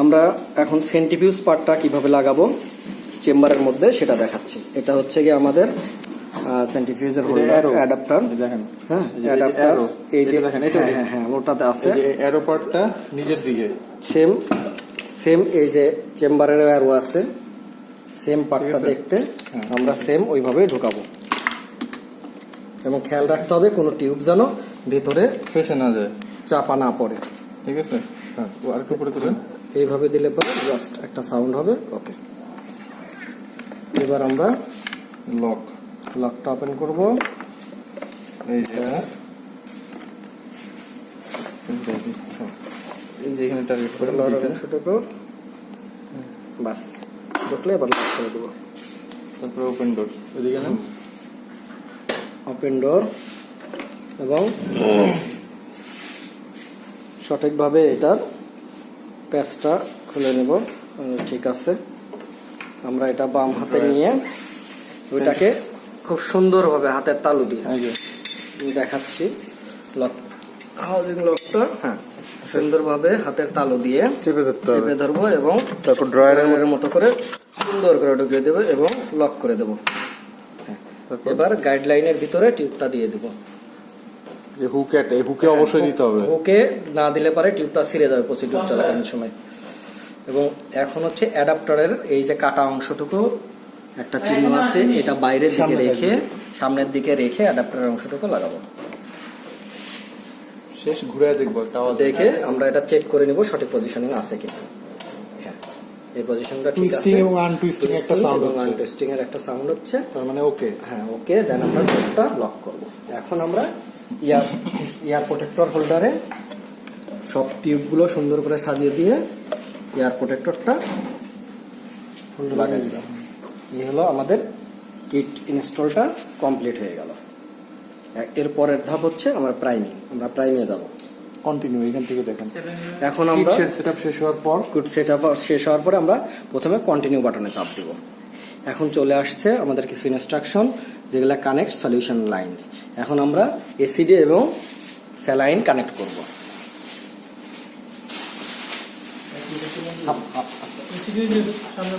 আমরা এখন সেন্ট্রিফিউজ পার্টটা কিভাবে লাগাবো চেম্বারের মধ্যে সেটা দেখাচ্ছি। এটা হচ্ছে কি আমাদের সেন্ট্রিফিউজের অ্যাডাপ্টার। দেখেন, হ্যাঁ, অ্যাডাপ্টার এই যে দেখেন, এটা হ্যাঁ ওটাতে আছে। এই অ্যারো পার্টটা নিচের দিকে সেম এই যে চেম্বারের অ্যারো আছে, সেম পার্টটা দেখতে আমরা সেম ওইভাবেই ঢোকাবো এবং খেয়াল রাখতে হবে কোনো টিউব যেন ভেতরে ফেসে না যায়, চাপা না পড়ে। ঠিক আছে? হ্যাঁ, আর একটু উপরে তুলেন। এইভাবে দিলে পরে জাস্ট একটা সাউন্ড হবে। ওকে, এবার আমরা লকটা ওপেন করব। এই যে এখানে টার্গেট করে অংশটুকু বাস ঢুকলে এবার লক করে দেবো। তারপরে ওপেন ডোর, এদিকে না ওপেন ডোর এবং সঠিকভাবে এটার প্যাচটা খুলে নেব। ঠিক আছে, আমরা এটা বাম হাতে নিয়ে ওইটাকে খুব সুন্দরভাবে হাতের তালু দিয়ে দেখাচ্ছি। লক হাউজিং লকটা সুন্দরভাবে হাতের তালু দিয়ে চেপে ধরবো এবং তারপর ড্রয়ারের মতো করে সুন্দর করে ঢুকিয়ে দেবো এবং লক করে দেবো। এবার গাইডলাইনের ভিতরে টিউবটা দিয়ে দেবো। হুকে অবশ্যই দিতে হবে, হুকে না দিলে পরে টিউবটা ছিঁড়ে যাবে প্রসিডিউর চলাকালীন সময়। এবং এখন হচ্ছে অ্যাডাপ্টারের এই যে কাটা অংশটুকু একটা চিহ্ন আছে, এটা বাইরের দিকে রেখে সামনের দিকে রেখে অ্যাডাপ্টারের অংশটুকু লাগাবো। শেষ ঘুরে দেখবো, দেখে আমরা এটা চেক করে নিব সঠিক পজিশনিং আছে কিনা। হ্যাঁ, এই পজিশনটা ঠিক আছে। আনটুইস্টিং একটা সাউন্ড হচ্ছে, আনটুইস্টিং এর একটা সাউন্ড হচ্ছে, তার মানে ওকে। হ্যাঁ ওকে, দেন আমরা টিউবটা লক করব। এখন আমরা এয়ার প্রোটেক্টর হোল্ডারে সব টিউবগুলো সুন্দর করে সাজিয়ে দিয়ে এয়ার প্রোটেক্টরটা লাগাই দিলাম। এই হলো আমাদের কিট ইনস্টলটা কমপ্লিট হয়ে গেল। এর পরের ধাপ হচ্ছে আমরা প্রাইমিং। আমরা প্রাইমে যাব। কন্টিনিউ এখান থেকে দেখেন। এখন আমরা সেটআপ শেষ হওয়ার পর কিট সেটআপ শেষ হওয়ার পরে আমরা প্রথমে কন্টিনিউ বাটনে চাপ দিব। এখন চলে আসছে আমাদের কিছু ইনস্ট্রাকশন, যেগুলো কানেক্ট সলিউশন লাইন। এখন আমরা এসিডি এবং স্যালাইন কানেক্ট করব। সামনে